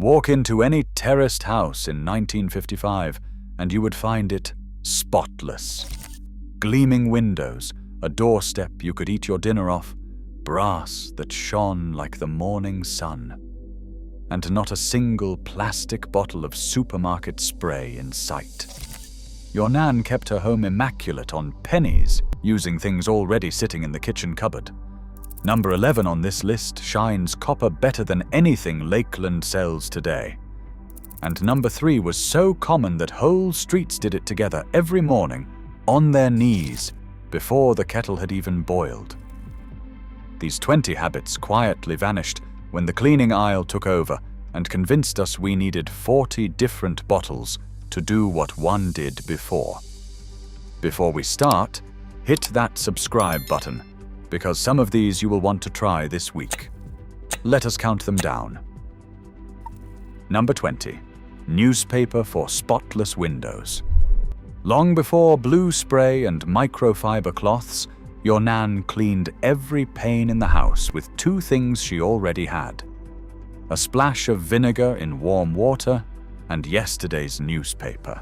Walk into any terraced house in 1955 and you would find it spotless. Gleaming windows, a doorstep you could eat your dinner off, brass that shone like the morning sun, and not a single plastic bottle of supermarket spray in sight. Your Nan kept her home immaculate on pennies, using things already sitting in the kitchen cupboard. Number 11 on this list shines copper better than anything Lakeland sells today. And number 3 was so common that whole streets did it together every morning, on their knees, before the kettle had even boiled. These 20 habits quietly vanished when the cleaning aisle took over and convinced us we needed 40 different bottles to do what one did before. Before we start, hit that subscribe button, because some of these you will want to try this week. Let us count them down. Number 20. Newspaper for spotless windows. Long before blue spray and microfiber cloths, your Nan cleaned every pane in the house with 2 things she already had: a splash of vinegar in warm water and yesterday's newspaper.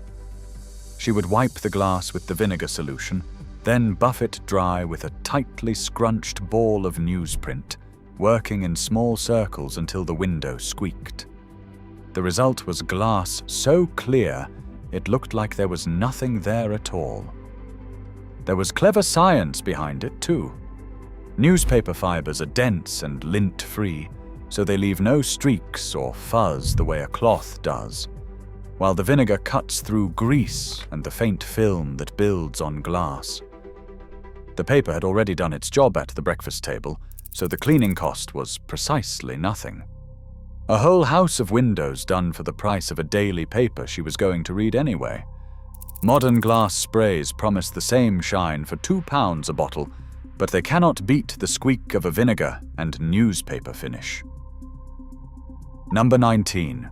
She would wipe the glass with the vinegar solution, then buff it dry with a tightly scrunched ball of newsprint, working in small circles until the window squeaked. The result was glass so clear it looked like there was nothing there at all. There was clever science behind it, too. Newspaper fibers are dense and lint-free, so they leave no streaks or fuzz the way a cloth does, while the vinegar cuts through grease and the faint film that builds on glass. The paper had already done its job at the breakfast table, so the cleaning cost was precisely nothing. A whole house of windows done for the price of a daily paper she was going to read anyway. Modern glass sprays promise the same shine for £2 a bottle, but they cannot beat the squeak of a vinegar and newspaper finish. Number 19.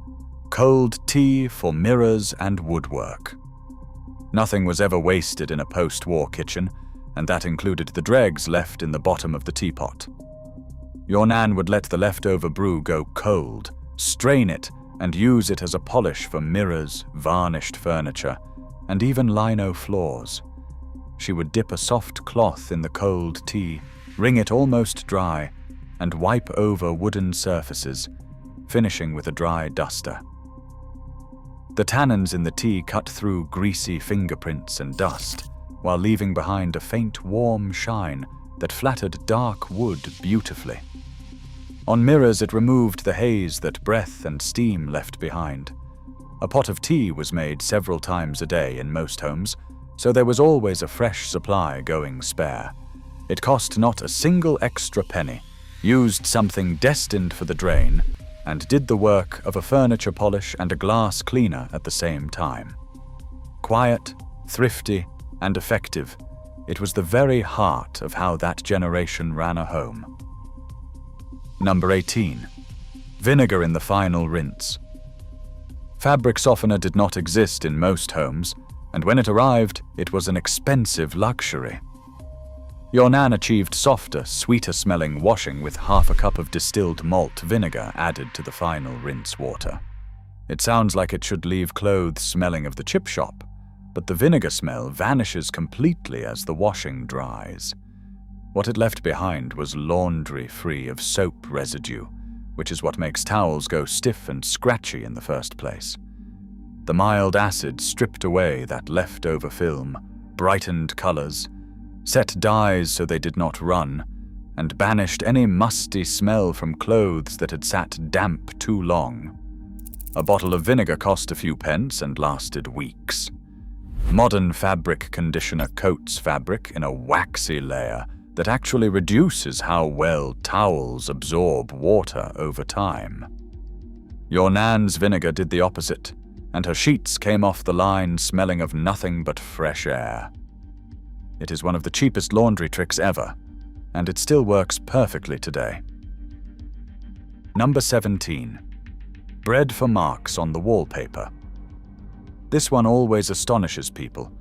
Cold tea for mirrors and woodwork. Nothing was ever wasted in a post-war kitchen, and that included the dregs left in the bottom of the teapot. Your Nan would let the leftover brew go cold, strain it, and use it as a polish for mirrors, varnished furniture, and even lino floors. She would dip a soft cloth in the cold tea, wring it almost dry, and wipe over wooden surfaces, finishing with a dry duster. The tannins in the tea cut through greasy fingerprints and dust, while leaving behind a faint warm shine that flattered dark wood beautifully. On mirrors it removed the haze that breath and steam left behind. A pot of tea was made several times a day in most homes, so there was always a fresh supply going spare. It cost not a single extra penny, used something destined for the drain, and did the work of a furniture polish and a glass cleaner at the same time. Quiet, thrifty, and effective, it was the very heart of how that generation ran a home. Number 18. Vinegar in the final rinse. Fabric softener did not exist in most homes, and when it arrived, it was an expensive luxury. Your Nan achieved softer, sweeter-smelling washing with half a cup of distilled malt vinegar added to the final rinse water. It sounds like it should leave clothes smelling of the chip shop, but the vinegar smell vanishes completely as the washing dries. What it left behind was laundry free of soap residue, which is what makes towels go stiff and scratchy in the first place. The mild acid stripped away that leftover film, brightened colors, set dyes so they did not run, and banished any musty smell from clothes that had sat damp too long. A bottle of vinegar cost a few pence and lasted weeks. Modern fabric conditioner coats fabric in a waxy layer that actually reduces how well towels absorb water over time. Your Nan's vinegar did the opposite, and her sheets came off the line smelling of nothing but fresh air. It is one of the cheapest laundry tricks ever, and it still works perfectly today. Number 17. Bread for marks on the wallpaper. This one always astonishes people,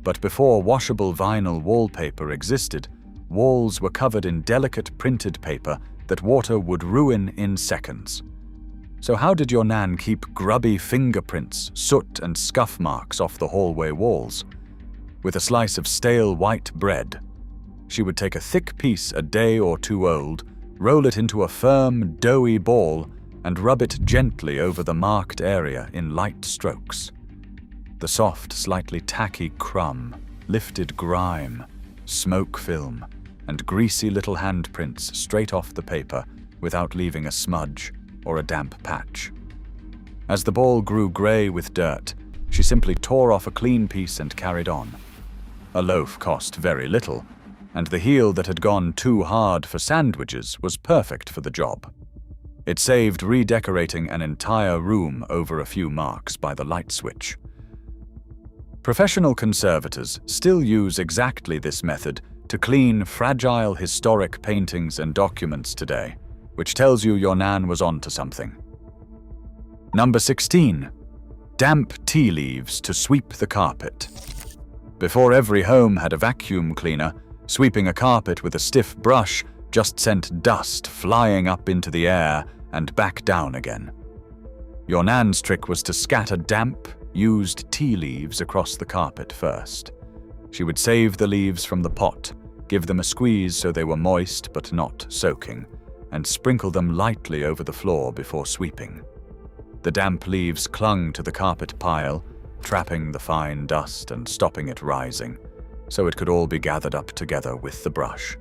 but before washable vinyl wallpaper existed, walls were covered in delicate printed paper that water would ruin in seconds. So how did your Nan keep grubby fingerprints, soot and scuff marks off the hallway walls? With a slice of stale white bread. She would take a thick piece a day or two old, roll it into a firm, doughy ball, and rub it gently over the marked area in light strokes. The soft, slightly tacky crumb, lifted grime, smoke film, and greasy little handprints straight off the paper without leaving a smudge or a damp patch. As the ball grew grey with dirt, she simply tore off a clean piece and carried on. A loaf cost very little, and the heel that had gone too hard for sandwiches was perfect for the job. It saved redecorating an entire room over a few marks by the light switch. Professional conservators still use exactly this method to clean fragile historic paintings and documents today, which tells you your Nan was onto something. Number 16. Damp tea leaves to sweep the carpet. Before every home had a vacuum cleaner, sweeping a carpet with a stiff brush just sent dust flying up into the air and back down again. Your Nan's trick was to scatter damp, used tea leaves across the carpet first. She would save the leaves from the pot, give them a squeeze so they were moist but not soaking, and sprinkle them lightly over the floor before sweeping. The damp leaves clung to the carpet pile, trapping the fine dust and stopping it rising, so it could all be gathered up together with the brush.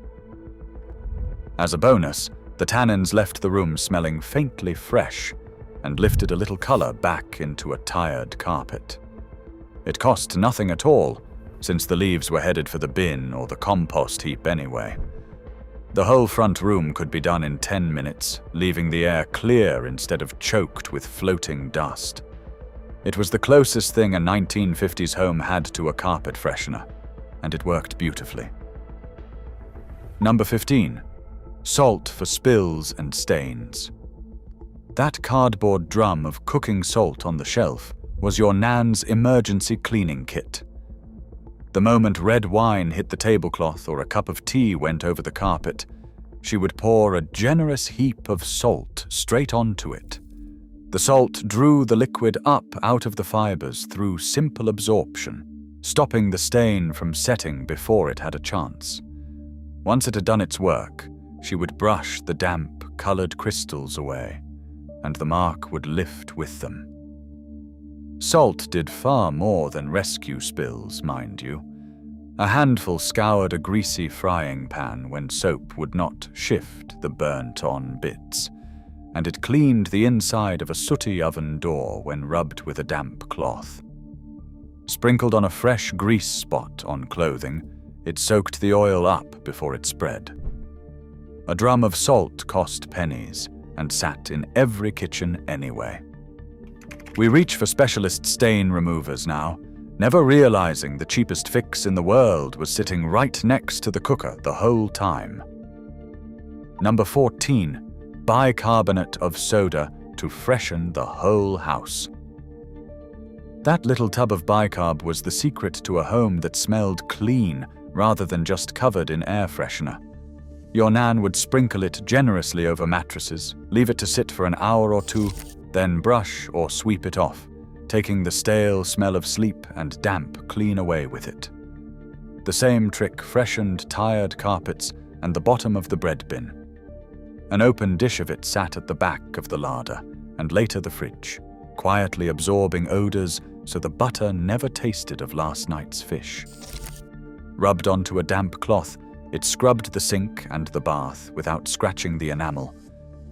As a bonus, the tannins left the room smelling faintly fresh and lifted a little color back into a tired carpet. It cost nothing at all, since the leaves were headed for the bin or the compost heap anyway. The whole front room could be done in 10 minutes, leaving the air clear instead of choked with floating dust. It was the closest thing a 1950s home had to a carpet freshener, and it worked beautifully. Number 15. Salt for spills and stains. That cardboard drum of cooking salt on the shelf was your Nan's emergency cleaning kit. The moment red wine hit the tablecloth or a cup of tea went over the carpet, she would pour a generous heap of salt straight onto it. The salt drew the liquid up out of the fibers through simple absorption, stopping the stain from setting before it had a chance. Once it had done its work, she would brush the damp, colored crystals away, and the mark would lift with them. Salt did far more than rescue spills, mind you. A handful scoured a greasy frying pan when soap would not shift the burnt-on bits, and it cleaned the inside of a sooty oven door when rubbed with a damp cloth. Sprinkled on a fresh grease spot on clothing, it soaked the oil up before it spread. A drum of salt cost pennies and sat in every kitchen anyway. We reach for specialist stain removers now, never realizing the cheapest fix in the world was sitting right next to the cooker the whole time. Number 14. Bicarbonate of soda to freshen the whole house. That little tub of bicarb was the secret to a home that smelled clean rather than just covered in air freshener. Your Nan would sprinkle it generously over mattresses, leave it to sit for an hour or two, then brush or sweep it off, taking the stale smell of sleep and damp clean away with it. The same trick freshened tired carpets and the bottom of the bread bin. An open dish of it sat at the back of the larder, and later the fridge, quietly absorbing odors so the butter never tasted of last night's fish. Rubbed onto a damp cloth, it scrubbed the sink and the bath without scratching the enamel,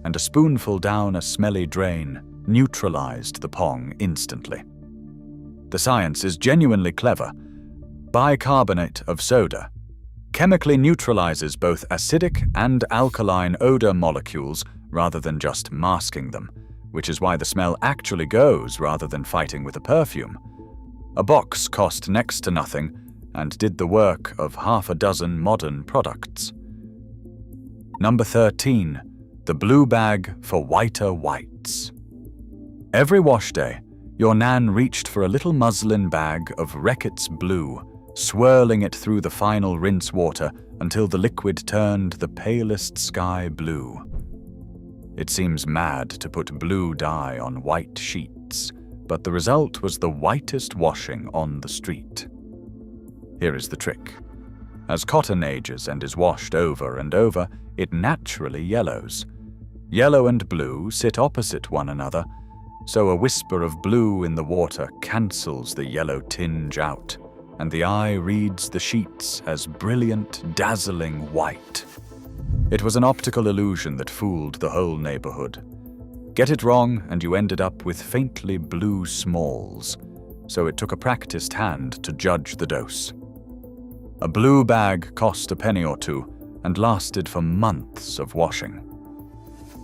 and a spoonful down a smelly drain neutralized the pong instantly. The science is genuinely clever. Bicarbonate of soda chemically neutralizes both acidic and alkaline odor molecules rather than just masking them, which is why the smell actually goes rather than fighting with a perfume. A box cost next to nothing and did the work of half a dozen modern products. Number 13. The blue bag for whiter whites. Every wash day, your Nan reached for a little muslin bag of Reckitt's blue, swirling it through the final rinse water until the liquid turned the palest sky blue. It seems mad to put blue dye on white sheets, but the result was the whitest washing on the street. Here is the trick. As cotton ages and is washed over and over, it naturally yellows. Yellow and blue sit opposite one another, so a whisper of blue in the water cancels the yellow tinge out, and the eye reads the sheets as brilliant, dazzling white. It was an optical illusion that fooled the whole neighborhood. Get it wrong and you ended up with faintly blue smalls, so it took a practiced hand to judge the dose. A blue bag cost a penny or two and lasted for months of washing.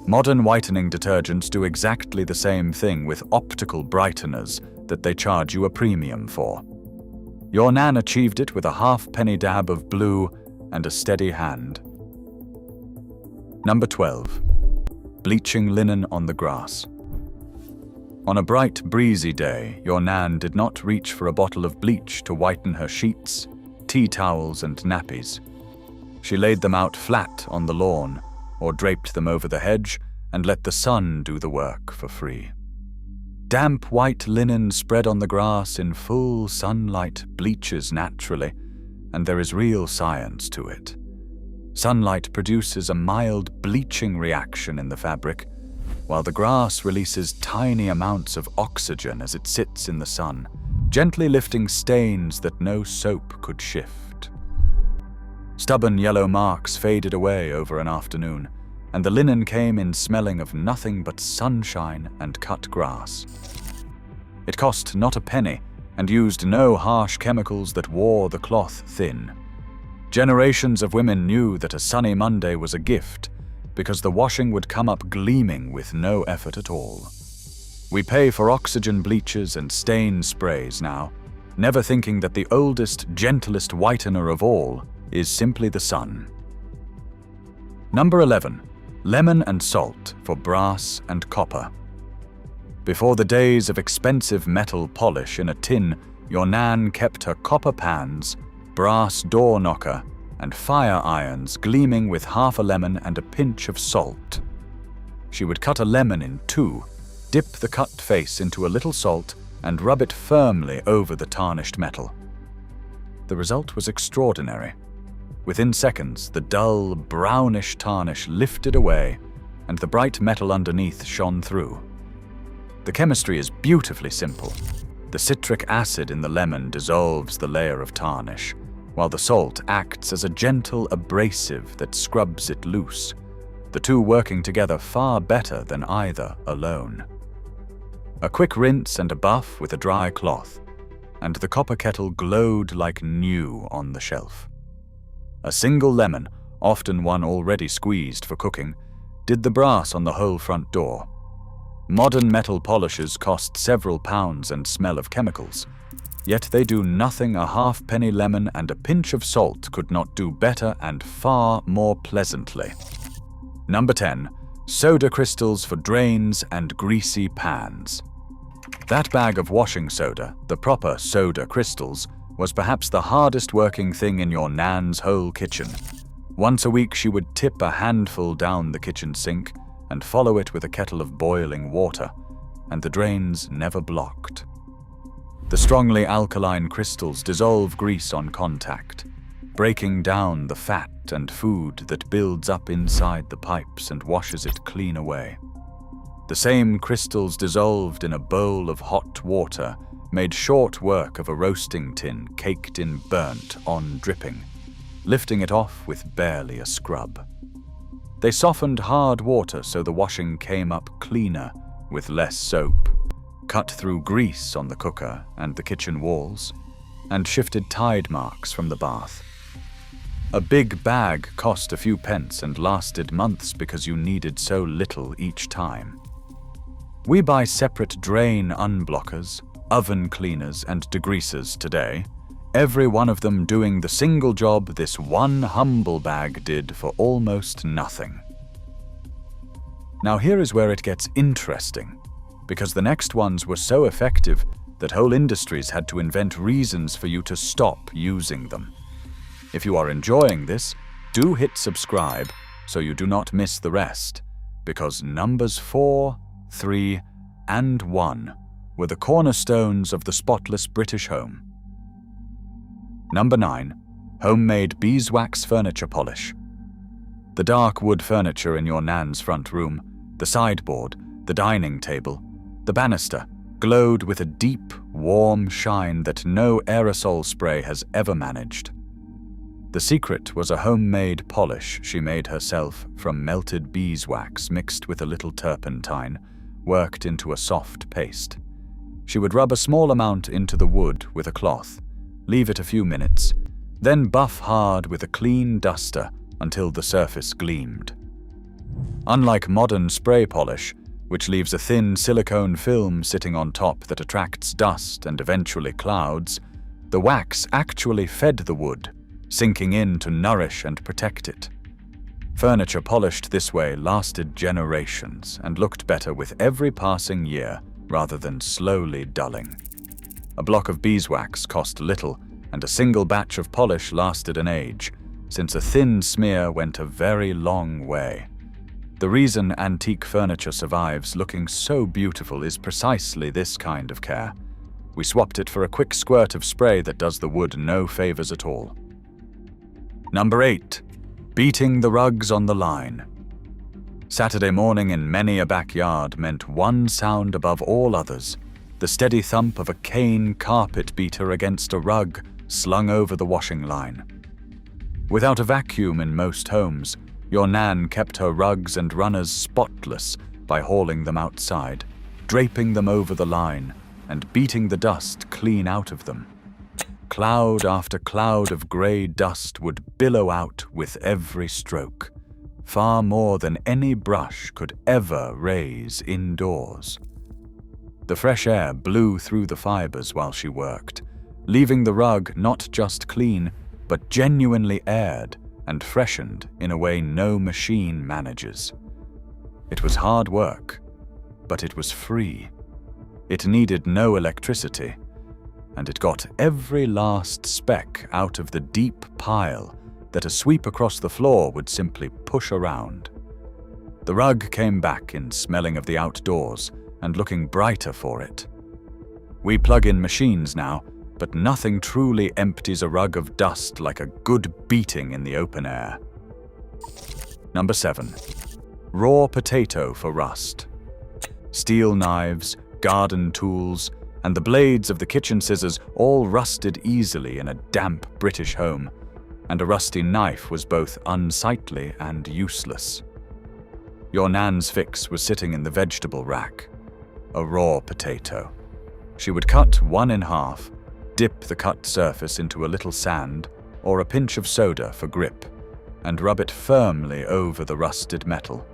Modern whitening detergents do exactly the same thing with optical brighteners that they charge you a premium for. Your Nan achieved it with a half-penny dab of blue and a steady hand. Number 12. Bleaching linen on the grass. On a bright, breezy day, your Nan did not reach for a bottle of bleach to whiten her sheets, tea towels, and nappies. She laid them out flat on the lawn, or draped them over the hedge and let the sun do the work for free. Damp white linen spread on the grass in full sunlight bleaches naturally, and there is real science to it. Sunlight produces a mild bleaching reaction in the fabric, while the grass releases tiny amounts of oxygen as it sits in the sun, gently lifting stains that no soap could shift. Stubborn yellow marks faded away over an afternoon, and the linen came in smelling of nothing but sunshine and cut grass. It cost not a penny and used no harsh chemicals that wore the cloth thin. Generations of women knew that a sunny Monday was a gift because the washing would come up gleaming with no effort at all. We pay for oxygen bleaches and stain sprays now, never thinking that the oldest, gentlest whitener of all is simply the sun. Number 11. Lemon and salt for brass and copper. Before the days of expensive metal polish in a tin, your Nan kept her copper pans, brass door knocker, and fire irons gleaming with half a lemon and a pinch of salt. She would cut a lemon in two, dip the cut face into a little salt, and rub it firmly over the tarnished metal. The result was extraordinary. Within seconds, the dull, brownish tarnish lifted away, and the bright metal underneath shone through. The chemistry is beautifully simple. The citric acid in the lemon dissolves the layer of tarnish, while the salt acts as a gentle abrasive that scrubs it loose, the two working together far better than either alone. A quick rinse and a buff with a dry cloth, and the copper kettle glowed like new on the shelf. A single lemon, often one already squeezed for cooking, did the brass on the whole front door. Modern metal polishers cost several pounds and smell of chemicals, yet they do nothing a half-penny lemon and a pinch of salt could not do better and far more pleasantly. Number 10. Soda crystals for drains and greasy pans. That bag of washing soda, the proper soda crystals, was perhaps the hardest working thing in your Nan's whole kitchen. Once a week she would tip a handful down the kitchen sink and follow it with a kettle of boiling water, and the drains never blocked. The strongly alkaline crystals dissolve grease on contact, breaking down the fat and food that builds up inside the pipes and washes it clean away. The same crystals dissolved in a bowl of hot water made short work of a roasting tin caked in burnt-on dripping, lifting it off with barely a scrub. They softened hard water so the washing came up cleaner with less soap, cut through grease on the cooker and the kitchen walls, and shifted tide marks from the bath. A big bag cost a few pence and lasted months because you needed so little each time. We buy separate drain unblockers, oven cleaners, and degreasers today, every one of them doing the single job this one humble bag did for almost nothing. Now here is where it gets interesting, because the next ones were so effective that whole industries had to invent reasons for you to stop using them. If you are enjoying this, do hit subscribe so you do not miss the rest. because numbers 4, 3, and 1 were the cornerstones of the spotless British home. Number 9. Homemade beeswax furniture polish. The dark wood furniture in your nan's front room, the sideboard, the dining table, the banister, glowed with a deep, warm shine that no aerosol spray has ever managed. The secret was a homemade polish she made herself from melted beeswax mixed with a little turpentine, worked into a soft paste. She would rub a small amount into the wood with a cloth, leave it a few minutes, then buff hard with a clean duster until the surface gleamed. Unlike modern spray polish, which leaves a thin silicone film sitting on top that attracts dust and eventually clouds, the wax actually fed the wood, sinking in to nourish and protect it. Furniture polished this way lasted generations and looked better with every passing year rather than slowly dulling. A block of beeswax cost little, and a single batch of polish lasted an age, since a thin smear went a very long way. The reason antique furniture survives looking so beautiful is precisely this kind of care. We swapped it for a quick squirt of spray that does the wood no favors at all. Number 8. Beating the rugs on the line. Saturday morning in many a backyard meant one sound above all others, the steady thump of a cane carpet beater against a rug slung over the washing line. Without a vacuum in most homes, your nan kept her rugs and runners spotless by hauling them outside, draping them over the line, and beating the dust clean out of them. Cloud after cloud of grey dust would billow out with every stroke, far more than any brush could ever raise indoors. The fresh air blew through the fibers while she worked, leaving the rug not just clean, but genuinely aired and freshened in a way no machine manages. It was hard work, but it was free. It needed no electricity, and it got every last speck out of the deep pile that a sweep across the floor would simply push around. The rug came back in smelling of the outdoors and looking brighter for it. We plug in machines now, but nothing truly empties a rug of dust like a good beating in the open air. Number 7. Raw potato for rust. Steel knives, garden tools, and the blades of the kitchen scissors all rusted easily in a damp British home, and a rusty knife was both unsightly and useless. Your nan's fix was sitting in the vegetable rack. A raw potato. She would cut one in half, dip the cut surface into a little sand or a pinch of soda for grip, and rub it firmly over the rusted metal.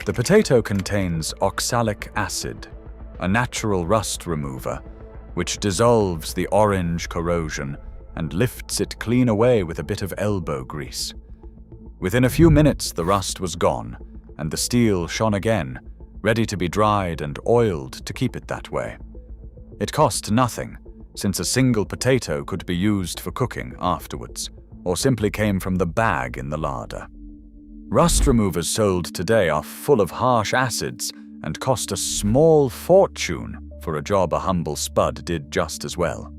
The potato contains oxalic acid, a natural rust remover, which dissolves the orange corrosion and lifts it clean away with a bit of elbow grease. Within a few minutes the rust was gone, and the steel shone again, ready to be dried and oiled to keep it that way. It cost nothing, since a single potato could be used for cooking afterwards, or simply came from the bag in the larder. Rust removers sold today are full of harsh acids and cost a small fortune for a job a humble spud did just as well.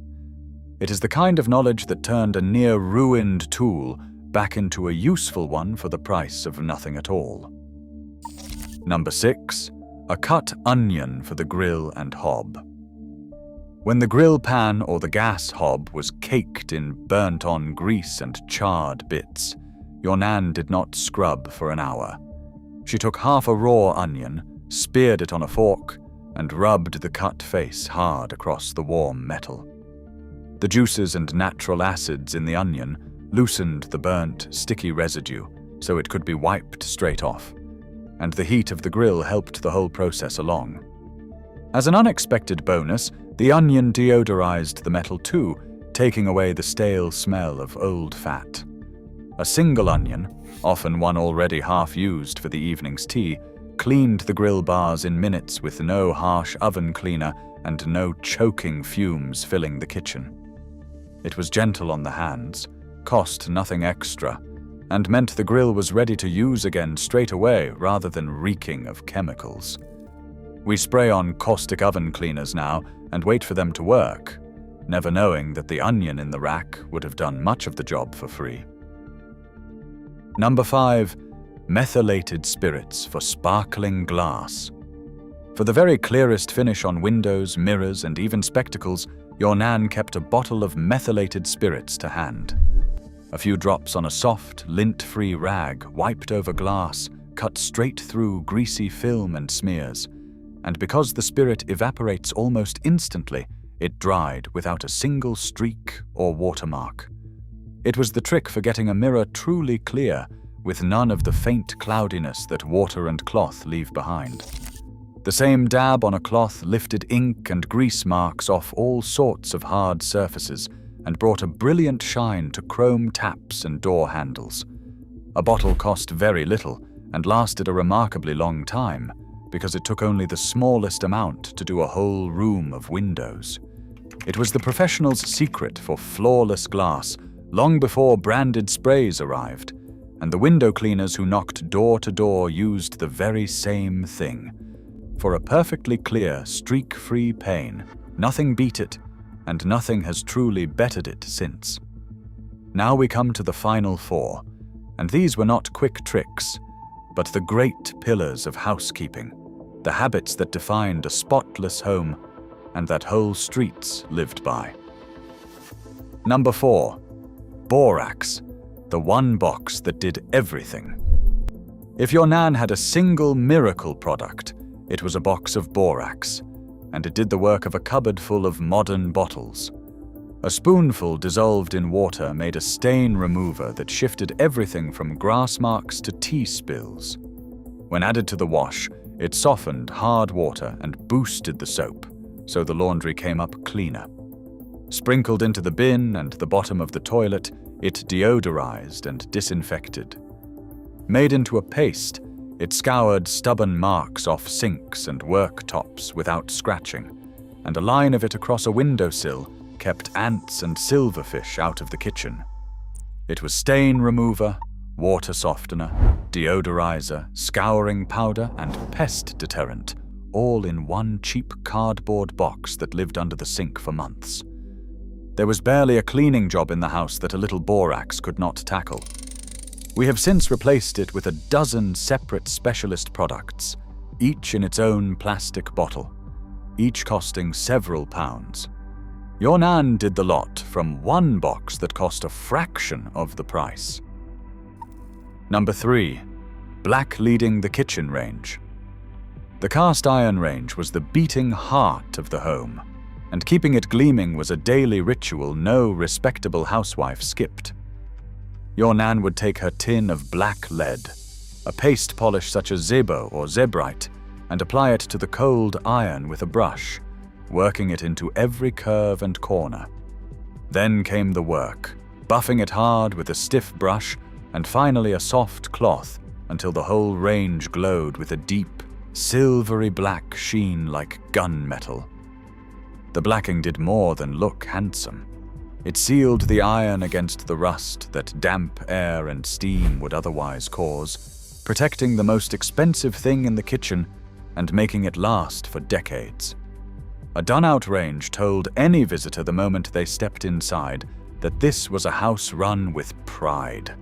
It is the kind of knowledge that turned a near-ruined tool back into a useful one for the price of nothing at all. Number 6. A cut onion for the grill and hob. When the grill pan or the gas hob was caked in burnt-on grease and charred bits, your nan did not scrub for an hour. She took half a raw onion, speared it on a fork, and rubbed the cut face hard across the warm metal. The juices and natural acids in the onion loosened the burnt, sticky residue so it could be wiped straight off, and the heat of the grill helped the whole process along. As an unexpected bonus, the onion deodorized the metal too, taking away the stale smell of old fat. A single onion, often one already half used for the evening's tea, cleaned the grill bars in minutes with no harsh oven cleaner and no choking fumes filling the kitchen. It was gentle on the hands, cost nothing extra, and meant the grill was ready to use again straight away rather than reeking of chemicals. We spray on caustic oven cleaners now and wait for them to work, never knowing that the onion in the rack would have done much of the job for free. Number 5. Methylated spirits for sparkling glass. For the very clearest finish on windows, mirrors, and even spectacles, your Nan kept a bottle of methylated spirits to hand. A few drops on a soft, lint-free rag wiped over glass, cut straight through greasy film and smears, and because the spirit evaporates almost instantly, it dried without a single streak or watermark. It was the trick for getting a mirror truly clear, with none of the faint cloudiness that water and cloth leave behind. The same dab on a cloth lifted ink and grease marks off all sorts of hard surfaces and brought a brilliant shine to chrome taps and door handles. A bottle cost very little and lasted a remarkably long time, because it took only the smallest amount to do a whole room of windows. It was the professional's secret for flawless glass long before branded sprays arrived, and the window cleaners who knocked door to door used the very same thing. For a perfectly clear, streak-free pane, nothing beat it, and nothing has truly bettered it since. Now we come to the final 4, and these were not quick tricks, but the great pillars of housekeeping, the habits that defined a spotless home and that whole streets lived by. Number 4. Borax, the one box that did everything. If your Nan had a single miracle product, it was a box of borax, and it did the work of a cupboard full of modern bottles. A spoonful dissolved in water made a stain remover that shifted everything from grass marks to tea spills. When added to the wash, it softened hard water and boosted the soap, so the laundry came up cleaner. Sprinkled into the bin and the bottom of the toilet, it deodorized and disinfected. Made into a paste, it scoured stubborn marks off sinks and worktops without scratching, and a line of it across a windowsill kept ants and silverfish out of the kitchen. It was stain remover, water softener, deodorizer, scouring powder, and pest deterrent, all in one cheap cardboard box that lived under the sink for months. There was barely a cleaning job in the house that a little borax could not tackle. We have since replaced it with a dozen separate specialist products, each in its own plastic bottle, each costing several pounds. Your Nan did the lot from one box that cost a fraction of the price. Number 3. Black leading the kitchen range. The cast iron range was the beating heart of the home, and keeping it gleaming was a daily ritual no respectable housewife skipped. Your Nan would take her tin of black lead, a paste polish such as Zebo or Zebrite, and apply it to the cold iron with a brush, working it into every curve and corner. Then came the work, buffing it hard with a stiff brush, and finally a soft cloth until the whole range glowed with a deep, silvery black sheen like gunmetal. The blacking did more than look handsome. It sealed the iron against the rust that damp air and steam would otherwise cause, protecting the most expensive thing in the kitchen and making it last for decades. A done-out range told any visitor the moment they stepped inside that this was a house run with pride.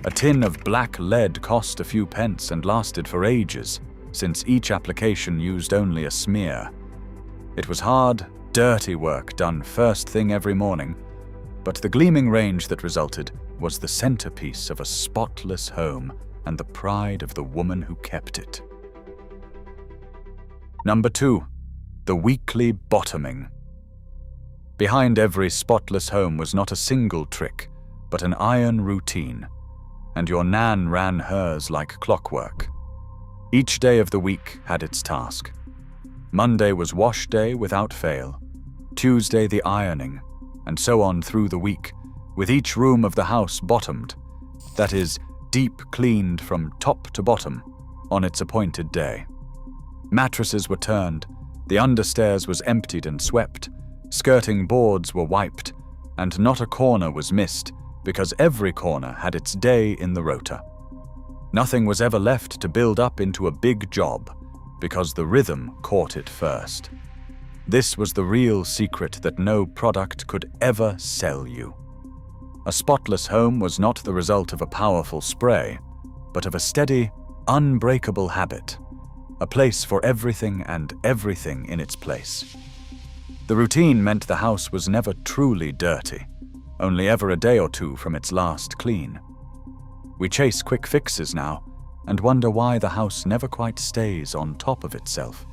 A tin of black lead cost a few pence and lasted for ages, since each application used only a smear. It was hard, dirty work done first thing every morning, but the gleaming range that resulted was the centerpiece of a spotless home and the pride of the woman who kept it. Number 2. The weekly bottoming. Behind every spotless home was not a single trick, but an iron routine, and your Nan ran hers like clockwork. Each day of the week had its task. Monday was wash day without fail, Tuesday the ironing, and so on through the week, with each room of the house bottomed, that is, deep cleaned from top to bottom, on its appointed day. Mattresses were turned, the understairs was emptied and swept, skirting boards were wiped, and not a corner was missed, because every corner had its day in the rota. Nothing was ever left to build up into a big job, because the rhythm caught it first. This was the real secret that no product could ever sell you. A spotless home was not the result of a powerful spray, but of a steady, unbreakable habit, a place for everything and everything in its place. The routine meant the house was never truly dirty, only ever a day or two from its last clean. We chase quick fixes now and wonder why the house never quite stays on top of itself.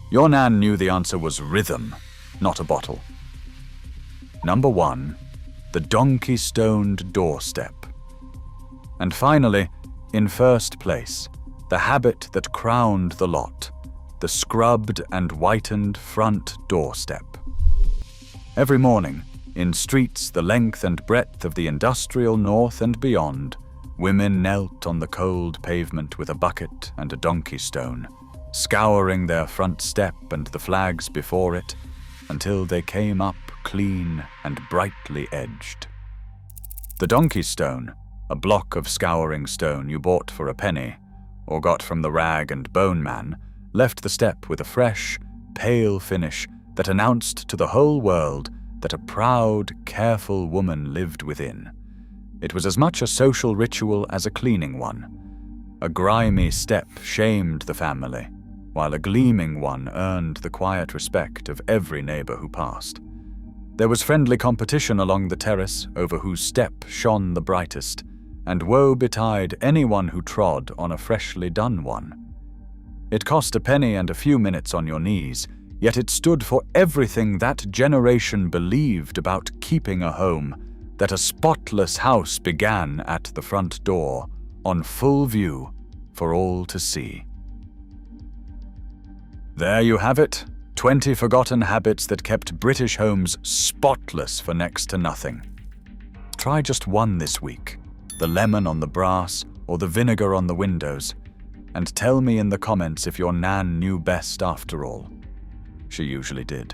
Your Nan knew the answer was rhythm, not a bottle. Number 1, the donkey-stoned doorstep. And finally, in first place, the habit that crowned the lot, the scrubbed and whitened front doorstep. Every morning, in streets the length and breadth of the industrial north and beyond, women knelt on the cold pavement with a bucket and a donkey stone, scouring their front step and the flags before it until they came up clean and brightly edged. The donkey stone, a block of scouring stone you bought for a penny, or got from the rag and bone man, left the step with a fresh, pale finish that announced to the whole world that a proud, careful woman lived within. It was as much a social ritual as a cleaning one. A grimy step shamed the family, while a gleaming one earned the quiet respect of every neighbor who passed. There was friendly competition along the terrace over whose step shone the brightest, and woe betide anyone who trod on a freshly done one. It cost a penny and a few minutes on your knees, yet it stood for everything that generation believed about keeping a home, that a spotless house began at the front door, on full view for all to see. There you have it, 20 forgotten habits that kept British homes spotless for next to nothing. Try just one this week, the lemon on the brass or the vinegar on the windows, and tell me in the comments if your Nan knew best after all. She usually did.